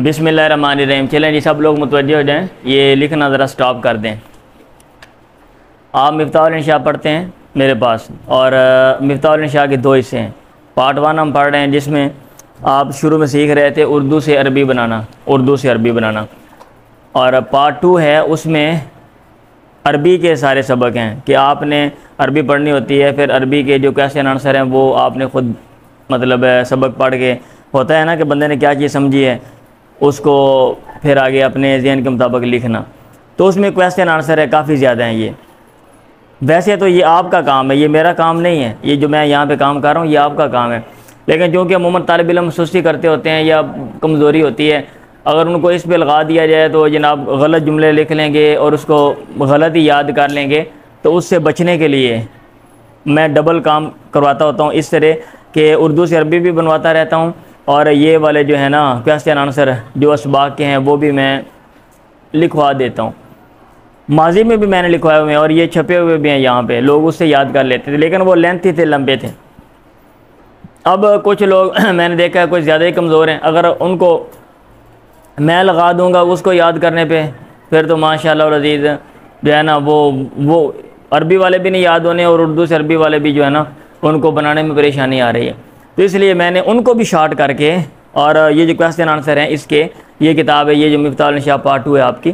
बिस्मिल्लाहिर्रहमानिर्रहीम। चलें जी, सब लोग मुतवज्जे हो जाएं, ये लिखना ज़रा स्टॉप कर दें। आप मिफ्ताहुल इंशा पढ़ते हैं मेरे पास, और मिफ्ताहुल इंशा के दो हिस्से हैं। पार्ट 1 हम पढ़ रहे हैं, जिसमें आप शुरू में सीख रहे थे उर्दू से अरबी बनाना, और पार्ट 2 है, उसमें अरबी के सारे सबक हैं कि आपने अरबी पढ़नी होती है। फिर अरबी के जो क्वेश्चन आंसर हैं वो आपने ख़ुद मतलब सबक पढ़ के, होता है ना कि बंदे ने क्या चीज़ समझी है उसको फिर आगे अपने ज़हन के मुताबिक लिखना। तो उसमें क्वेश्चन आंसर है काफ़ी ज़्यादा हैं। ये वैसे तो ये आपका काम है, ये मेरा काम नहीं है। ये जो मैं यहाँ पे काम कर रहा हूँ ये आपका काम है, लेकिन चूँकि अमूमन तालिब इल्म सुस्ती करते होते हैं या कमज़ोरी होती है, अगर उनको इस पे लगा दिया जाए तो जनाब गलत जुमले लिख लेंगे और उसको गलत ही याद कर लेंगे। तो उससे बचने के लिए मैं डबल काम करवाता होता हूँ, इस तरह कि उर्दू से अरबी भी बनवाता रहता हूँ, और ये वाले जो है ना क्वेश्चन आंसर जो असबाक के हैं वो भी मैं लिखवा देता हूँ। माजी में भी मैंने लिखवाए हुए हैं और ये छपे हुए भी हैं यहाँ पे, लोग उससे याद कर लेते थे, लेकिन वो लेंथी थे, लंबे थे। अब कुछ लोग मैंने देखा है कुछ ज़्यादा ही कमज़ोर हैं, अगर उनको मैं लगा दूँगा उसको याद करने पे, फिर तो माशाअल्लाह अज़ीज़ जो है ना वो अरबी वाले भी नहीं याद होने, और उर्दू से अरबी वाले भी जो है ना उनको बनाने में परेशानी आ रही है। तो इसलिए मैंने उनको भी शॉर्ट करके, और ये जो क्वेश्चन आंसर हैं इसके, ये किताब है, ये जो मिफ्ताहुल इंशा पार्ट 2 है आपकी,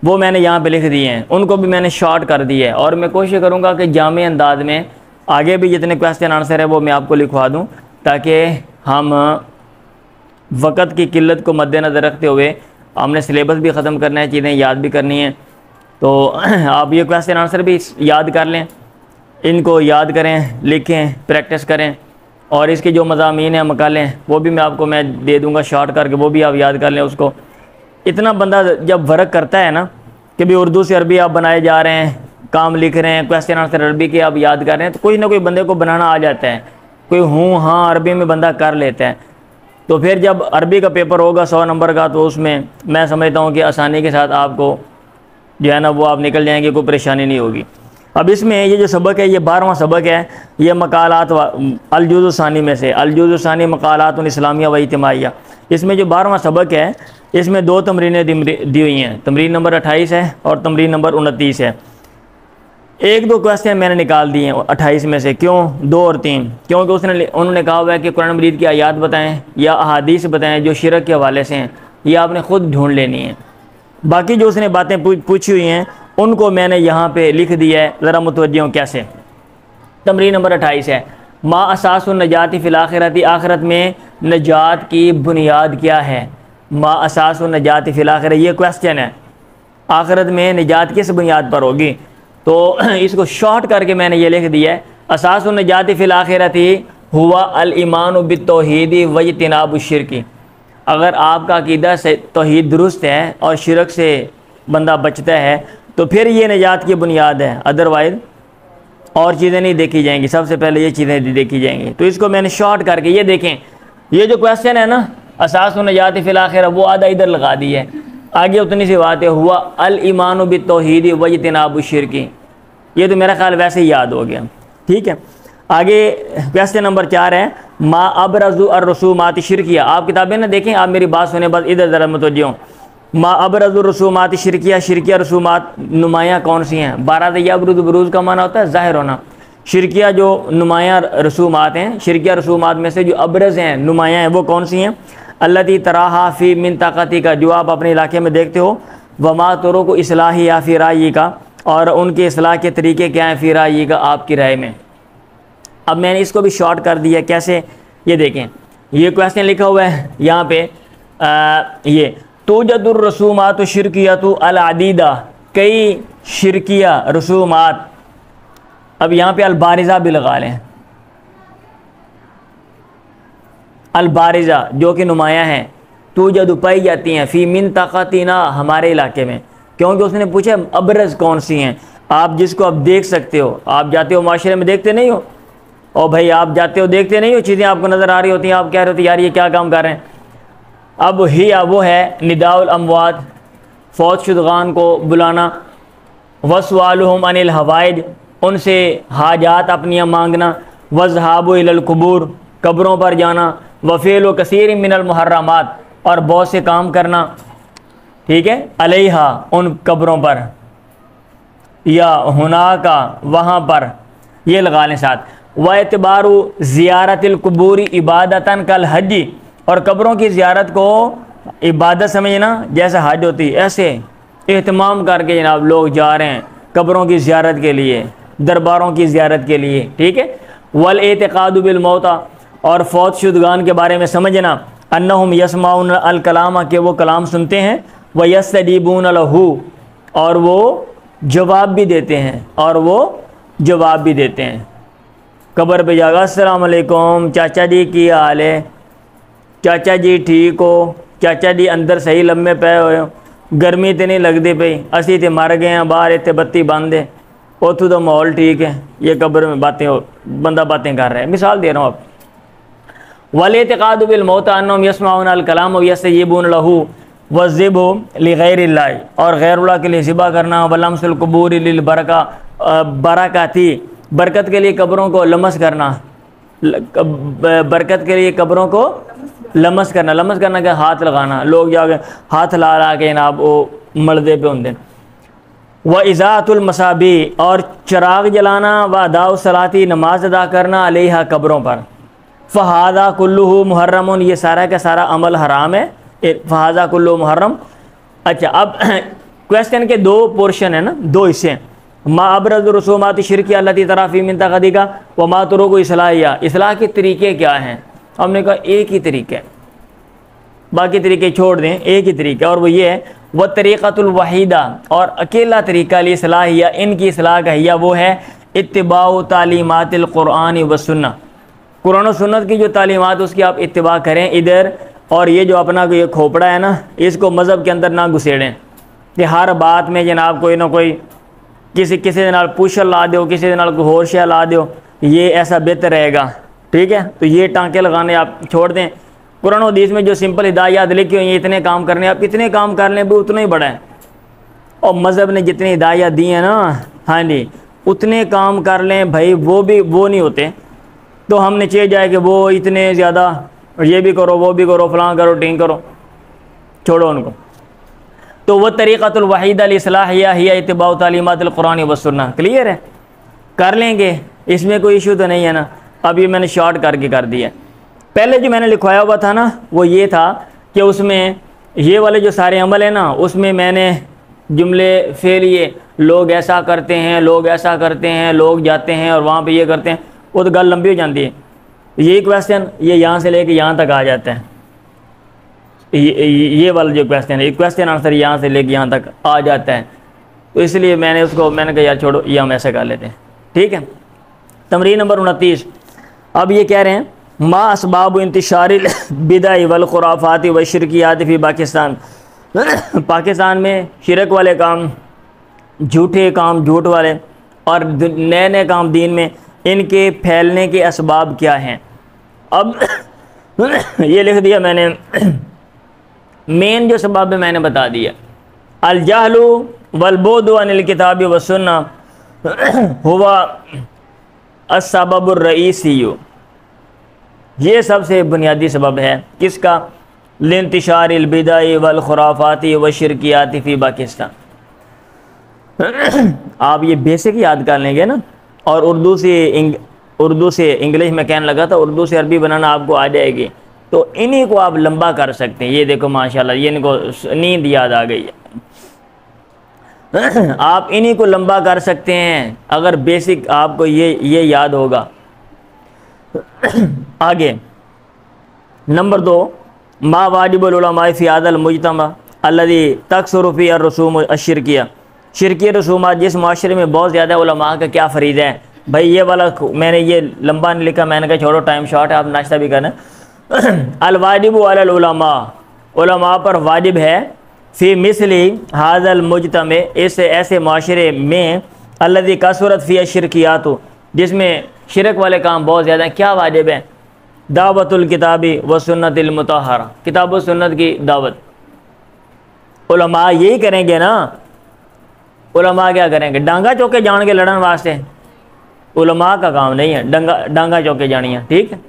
वो मैंने यहाँ पे लिख दिए हैं, उनको भी मैंने शॉर्ट कर दिया है। और मैं कोशिश करूँगा कि जामे अंदाज में आगे भी जितने क्वेश्चन आंसर है वो मैं आपको लिखवा दूँ, ताकि हम वक़्त की किल्लत को मद्देनज़र रखते हुए, हमने सिलेबस भी ख़त्म करना है, चीज़ें याद भी करनी है। तो आप ये क्वेश्चन आंसर भी याद कर लें, इनको याद करें, लिखें, प्रैक्टिस करें, और इसके जो मज़ामीन हैं मकाले वो भी मैं दे दूँगा शॉर्ट करके, वो भी आप याद कर लें उसको। इतना बंदा जब वर्क करता है ना कि भी उर्दू से अरबी आप बनाए जा रहे हैं, काम लिख रहे हैं, क्वेश्चन आंसर अरबी के आप याद कर रहे हैं, तो कोई ना कोई बंदे को बनाना आ जाता है, कोई हूँ हाँ अरबी में बंदा कर लेता है। तो फिर जब अरबी का पेपर होगा 100 नंबर का, तो उसमें मैं समझता हूँ कि आसानी के साथ आपको जो है ना वो आप निकल जाएंगे, कोई परेशानी नहीं होगी। अब इसमें ये जो सबक है, ये 12वां सबक है, ये मकालात अलजुज़ सानी में से, अलजुज़ सानी मकालात इस्लामिया व इज्तिमाइया। इसमें जो 12वां सबक है, इसमें 2 तमरीनें दी हुई हैं, तमरीन नंबर 28 है और तमरीन नंबर 29 है। 1-2 क्वेश्चन मैंने निकाल दिए हैं 28 में से। क्यों 2 और 3? क्योंकि उन्होंने कहा हुआ है कि कुरान मजीद की आयात बताएं या अहादीस बताएं जो शिरक के हवाले से हैं, ये आपने ख़ुद ढूंढ लेनी है। बाकी जो उसने बातें पूछी हुई हैं उनको मैंने यहाँ पे लिख दिया है, ज़रा मुतवज्जे हों कैसे। तमरीन नंबर 28 है, मा असासुन नजाती फिल आखिरती, आखिरत में नजात की बुनियाद क्या है। मा असासुन नजाती फिल आखिरत, ये क्वेश्चन है, आखिरत में निजात किस बुनियाद पर होगी। तो इसको शॉर्ट करके मैंने ये लिख दिया है, असासुन नजाती फिल आखिरती हुआ अल ईमान बित्तौहीदी व इज्तिनाबुश शिरकी। अगर आपका अकीदा से तौहीद दुरुस्त है और शिरक से बंदा बचता है तो फिर ये निजात की बुनियाद है, अदरवाइज़ और चीज़ें नहीं देखी जाएंगी, सबसे पहले ये चीज़ें देखी जाएंगी। तो इसको मैंने शॉर्ट करके ये देखें, ये जो क्वेश्चन है ना असासुन नजात फिल आखिरह, वो आधा इधर लगा दी है, आगे उतनी सी बात है, हुआ अल ईमान बित्तौहीद व इज्तिनाबुश शिरकी। ये तो मेरा ख्याल वैसे ही याद हो गया, ठीक है। आगे क्वेश्चन नंबर 4 है, मा अबरज़ु अर्रसूमात शिरकिया। आप किताबें ना देखें, आप मेरी बात सुने, बस इधर ज़रा मुतवज्जे हों। मा अबरज़ु रसूमात शिरकिया, शिरकिया रसूमात नुमायाँ कौन सी हैं। बारात यबरुज़, बुरूज़ का माना होता है ज़ाहिर होना। शिरकिया जो नुमायाँ रसूमात हैं, शिरकिया रसूमात में से जो अबरज़ हैं, नुमायाँ हैं, वो कौन सी हैं। अल्लती तराहा फ़ी मिन ताक़ती का, जो आप अपने इलाके में देखते हो। वमा तुरुक़ इस्लाही या फ़ी रायी का, और उनके इस्लाह के तरीके क्या हैं फ़ी रायी का, आपकी राय में। अब मैंने इसको भी शॉर्ट कर दिया, कैसे, ये देखें, ये क्वेश्चन लिखा हुआ है यहाँ पे, ये तूजदुर रसूमात शिरकियतु अल अदीदा, कई शिरकिया रसूमात। अब यहाँ पे अल बारिज़ा भी लगा लें, अल बारिज़ा जो कि नुमायाँ हैं, तूजदु पाई जाती हैं, फ़ी मिन ताक़तीना, हमारे इलाके में। क्योंकि उसने पूछा अबरज़ कौन सी हैं, आप जिसको आप देख सकते हो। आप जाते हो माशरे में, देखते नहीं हो, और भाई आप जाते हो देखते नहीं हो, चीज़ें आपको नज़र आ रही होती हैं, आप कह रहे होते यार ये क्या काम कर रहे हैं। अब ही वो है निदाउल अमवात, फौत शुदगान को बुलाना, वसवालुहुम अनिल हवाइज, उनसे हाजात अपनियाँ मांगना, वज़हाबु इलल कुबूर, कब्रों पर जाना, वफ़ेल व कसीर मिनल मुहर्रमात, और बहुत से काम करना, ठीक है, अलैहा उन कब्रों पर, या हुना का वहाँ पर, ये लगा लें साथ। व एतबारु ज़ियारतिल कुबूरी इबादतन कल हज, और कब्रों की ज़ियारत को इबादत समझना, जैसे हज होती है ऐसे एहतमाम करके जनाब लोग जा रहे हैं कब्रों की ज़ियारत के लिए, दरबारों की ज़ियारत के लिए, ठीक है। वल एतिक़ादु बिल मौता, और फौत शुदगान के बारे में समझना, अन्नहुम यसमाउन अल कलामा, के वो कलाम सुनते हैं, व यस्तजीबून लहू, और वो जवाब भी देते हैं, और वो जवाब भी देते हैं। कब्र पे जागा, अस्सलाम वालेकुम चाचा जी की हाल है, चाचा जी ठीक हो, चाचा जी अंदर सही लम्बे पे हो, गर्मी तो नहीं लगती पई, असी तो मर गए हैं, बाहर इतने बत्ती बंद है, उतों तो माहौल ठीक है, ये कब्र में बातें हो, बंदा बातें कर रहा है, मिसाल दे रहा हूँ आप। वल एतिक़ादु बिल मौत अन्नहुम यसमाउन अल कलाम व यस्तजीबून लहू वज़िबहु लिग़ैरिल्लाह, और गैरुल्लाह के लिए ज़िबा करना, वलमसुल कुबूर लिल बरका बरकती, बरकत के लिए कब्रों को लमस करना, बरकत के लिए कब्रों को लमस करना, लमस करना क्या, हाथ लगाना, लोग जाके हाथ ला ला के जनाब वो मलदे पे होंगे। व इज़ाअतुल मसाबी, और चराग जलाना, व अदाउ सलाती, नमाज अदा करना, अलैहा कब्रों पर। फ़हादा कुल्लुहु मुहर्रमुन, ये सारा का सारा अमल हराम है, फ़हादा कुल्लुहु मुहर्रम। अच्छा, अब क्वेश्चन के दो पोर्शन है ना, दो हिस्से हैं। मा अबरज़ रसूमात शिरकी अल्लती तराफ़ी मिन तक़दीका व मा तुरुक़ु इस्लाहिया, इस्लाह के तरीके क्या हैं। हमने कहा एक ही तरीका है, बाकी तरीके छोड़ दें, एक ही तरीका, और वो ये है व तरीक़तुल वहीदा, और अकेला तरीका ली इस्लाहिया, इनकी इस्लाह का हिया वो है इत्तिबाउ तालीमातिल क़ुरआन व सुन्नह, कुरान और सुन्नत की जो तालीमात उसकी आप इत्तिबा करें इधर, और ये जो अपना ये खोपड़ा है ना, इसको मज़हब के अंदर ना घुसेड़ें कि हर बात में जनाब कोई ना कोई किसी के नाल पुशर ला दो, किसी के नाल कोई होर शय ला दो, ये ऐसा बेहतर रहेगा, ठीक है। तो ये टांके लगाने आप छोड़ दें। कुरान और हदीस में जो सिंपल हिदायत लिखी हुई है, इतने काम करने, आप इतने काम कर लें भी उतना ही बड़ा है, और मज़हब ने जितनी हिदायत दी है ना, हाँ जी, उतने काम कर लें भाई, वो भी वो नहीं होते। तो हमने चाहिए जाए कि वो इतने ज़्यादा ये भी करो, वो भी करो, फलां करो, टिंग करो, छोड़ो उनको। तो वह तरीक़तुल वहीदा लिस्लाह हिया इत्तिबाउ तालीमातिल कुरान व सुन्नह, क्लियर है, कर लेंगे, इसमें कोई इशू तो नहीं है ना। अब ये मैंने शॉर्ट करके कर दिया। पहले जो मैंने लिखवाया हुआ था ना, वो ये था कि उसमें ये वाले जो सारे अमल है ना, उसमें मैंने जुमले फेलिए, लोग ऐसा करते हैं, लोग ऐसा करते हैं, लोग जाते हैं और वहाँ पे ये करते हैं, वो तो गल लंबी हो जाती है। ये क्वेश्चन ये यहाँ से लेके यहाँ तक आ जाता है, ये वाला जो क्वेश्चन है, क्वेश्चन आंसर यहाँ से लेके यहाँ तक आ जाता है। तो इसलिए मैंने कहा यार छोड़ो, ये हम ऐसे कर लेते हैं, ठीक है। तमरीन नंबर 29। अब ये कह रहे हैं मा असबाब इंतशारिल बिदाई वल खुराफाती व शिरकियात फ़ी पाकिस्तान, पाकिस्तान में शिरक वाले काम, झूठे काम, झूठ वाले और नए नए काम दीन में, इनके फैलने के असबाब क्या हैं। अब ये लिख दिया मैंने, मेन जो सबब है मैंने बता दिया। अल जहलु वल बुअदु अनिल किताबी व सुन्नह हुवा अस्सबबुर रईसिय्यु, ये सबसे बुनियादी सबब है किसका, लिंतिशारिल बिदाई वल खुराफाती व शिरकियाती फ़ी पाकिस्तान। आप ये बेसिक याद कर लेंगे ना, और उर्दू से इंग्लिश में कहने लगा था, उर्दू से अरबी बनाना आपको आ जाएगी, तो इन्हीं को आप लंबा कर सकते हैं। ये देखो माशाल्लाह, ये इनको नींद याद आ गई है। आप इन्हीं को लंबा कर सकते हैं अगर बेसिक आपको ये याद होगा। आगे नंबर 2, मा वाजिबुल उलमा फ़ी हाज़ल मुज्तमा अल्लज़ी तकसुरु फ़ीही अर्रसूम अश्शिरकिया, शिरकी रसूमात जिस माशरे में बहुत ज़्यादा उलमा का क्या फ़रीज़ा है। भाई ये वाला मैंने ये लंबा नहीं लिखा, मैंने कहा छोड़ो टाइम शॉर्ट है, आप नाश्ता भी करना। अल वाजिबु अलल उलमा, उलमा पर वाजिब है, फ़ी मिसली हाज़ल मुज्तमे, इस ऐसे माशरे में, अल्लज़ी कसरत फ़ीही अश्शिरकियात, जिसमें शिरक वाले काम बहुत ज़्यादा, क्या वाजिब है, दावतुल किताबी व सुन्नतिल मुतहहरा, किताब व सुन्नत की दावत। उलमा यही करेंगे ना, उलमा क्या करेंगे, डांगा चौके जान के लड़न वास्ते, उलमा का काम नहीं है डांगा चौके जानी है, ठीक है।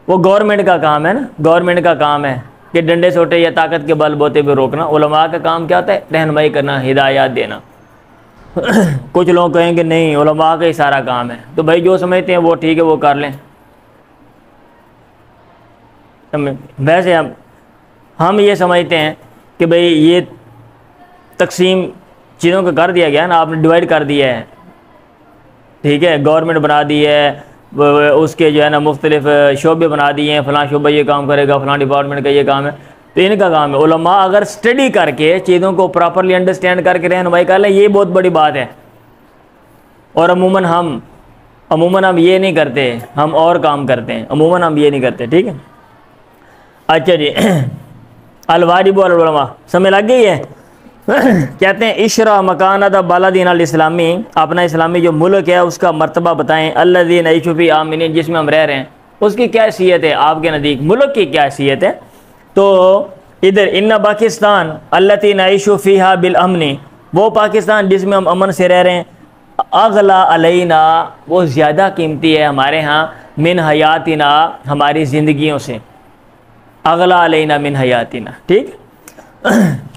वो गवर्नमेंट का काम है ना, गवर्नमेंट का काम है कि डंडे सोटे या ताकत के बल बोते पे रोकना। उलमा का काम क्या होता है? रहनुमाई करना, हिदायत देना। कुछ लोग कहेंगे नहीं उलमा का ही सारा काम है, तो भाई जो समझते हैं वो ठीक है, वो कर लें। वैसे हम ये समझते हैं कि भाई ये तकसीम चीज़ों का कर दिया गया ना, आपने डिवाइड कर दिया है, ठीक है, गवर्नमेंट बना दी है, उसके जो है ना मुख्तलिफ शोबे बना दिए हैं, फ़लाँ शोबा ये काम करेगा, फ़लाँ डिपार्टमेंट का ये काम है, तो इनका काम है। उलमा अगर स्टडी करके चीज़ों को प्रॉपरली अंडरस्टैंड करके रहनुमाई कर लें, ये बहुत बड़ी बात है। और अमूमन हम ये नहीं करते, हम और काम करते हैं, अमूमन हम ये नहीं करते, ठीक है। अच्छा जी, अलवाजिब अल उलमा समझ लग गई है। कहते हैं इशरा मकानत बालादीन अल इस्लामी, अपना इस्लामी जो मुल्क है उसका मर्तबा बताएं। अल्लज़ीन यशूफ़ी आमिनीन, जिसमें हम रह रहे हैं उसकी क्या हैसियत है आपके नज़दीक, मुल्क की क्या हैसियत है। तो इधर इन्ना पाकिस्तान अल्लती नईशु फ़ीहा बिल अमनी, वो पाकिस्तान जिसमें हम अमन से रह रहे हैं, अगला अलैना, वो ज़्यादा कीमती है हमारे यहाँ, मिन हयातिना, हमारी ज़िंदगियों से, अगला अलैना मिन हयातिना, ठीक।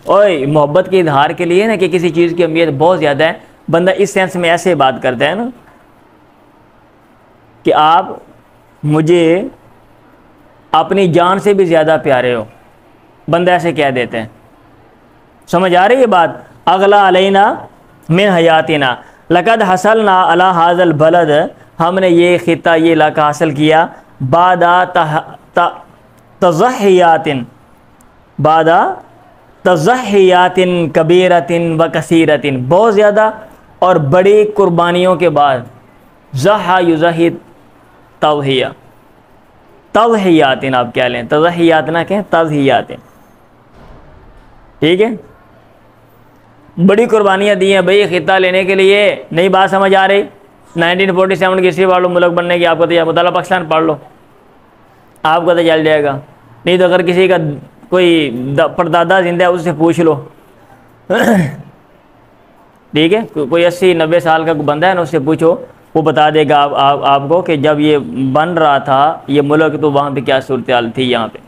और मोहब्बत के इजहार के लिए ना कि किसी चीज़ की अहमियत बहुत ज़्यादा है, बंदा इस सेंस में ऐसे बात करता है ना कि आप मुझे अपनी जान से भी ज़्यादा प्यारे हो, बंदा ऐसे कह देते हैं। समझ आ रही है बात। अगला अलैना मिन हयातिना, लक़द हसलना अला हाज़ल बलद, हमने ये खिता, ये इलाका हासिल किया, बादा तज़हियातिन, बादा तज़हियातिन कबीरतिन व कसीरतिन, बहुत ज़्यादा और बड़ी कुर्बानियों के बाद। ज़हा युज़ही तज़हिया, तज़हियातिन आप क्या लें, तज़हियात ना कहें, तज़हियातिन, ठीक है। बड़ी कुर्बानियाँ दी हैं भाई खिता लेने के लिए। नई बात समझ आ रही? 1947 की हिस्ट्री पढ़ लो मुल्क बनने की, आपको तो यह मुताला पाकिस्तान पढ़ लो, आपको तो चल जाएगा। नहीं तो अगर किसी का कोई परदादा जिंदा है उससे पूछ लो, ठीक है, कोई 80-90 साल का बंदा है ना, उससे पूछो, वो बता देगा आपको कि जब ये बन रहा था ये मुल्क तो वहाँ पे क्या सूरत हाल थी यहाँ पे।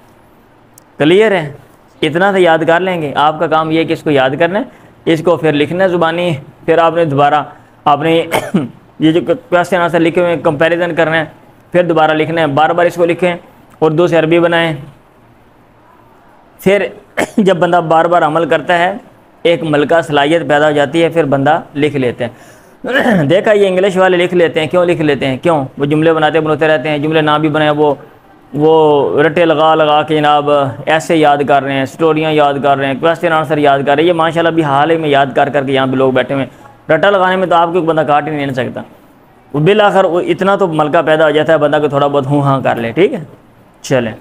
क्लियर है? इतना तो याद कर लेंगे। आपका काम ये है कि इसको याद करना है, इसको फिर लिखना है ज़ुबानी, फिर आपने दोबारा आपने ये जो क्वेश्चन आंसर लिखे हुए कंपैरिजन करना है, फिर दोबारा लिखना है, बार बार इसको लिखें, उर्दू से अरबी बनाएं। फिर जब बंदा बार बार अमल करता है एक मलका सलाहियत पैदा हो जाती है, फिर बंदा लिख लेते हैं। देखा ये इंग्लिश वाले लिख लेते हैं, क्यों लिख लेते हैं? क्यों? वो जुमले बनाते रहते हैं, जुमले ना भी बनाए वो रटे लगा के जनाब ऐसे याद कर रहे हैं, स्टोरियाँ याद कर रहे हैं, क्वेश्चन आंसर याद कर रहे हैं। ये माशाल्लाह अभी हाल ही में याद कर करके यहाँ पे लोग बैठे हुए हैं। रटा लगाने में तो आपको बंदा काट ही नहीं सकता, बिल आखिर इतना तो मलका पैदा हो जाता है बंदा को थोड़ा बहुत हूँ हाँ कर ले, ठीक है। चलें।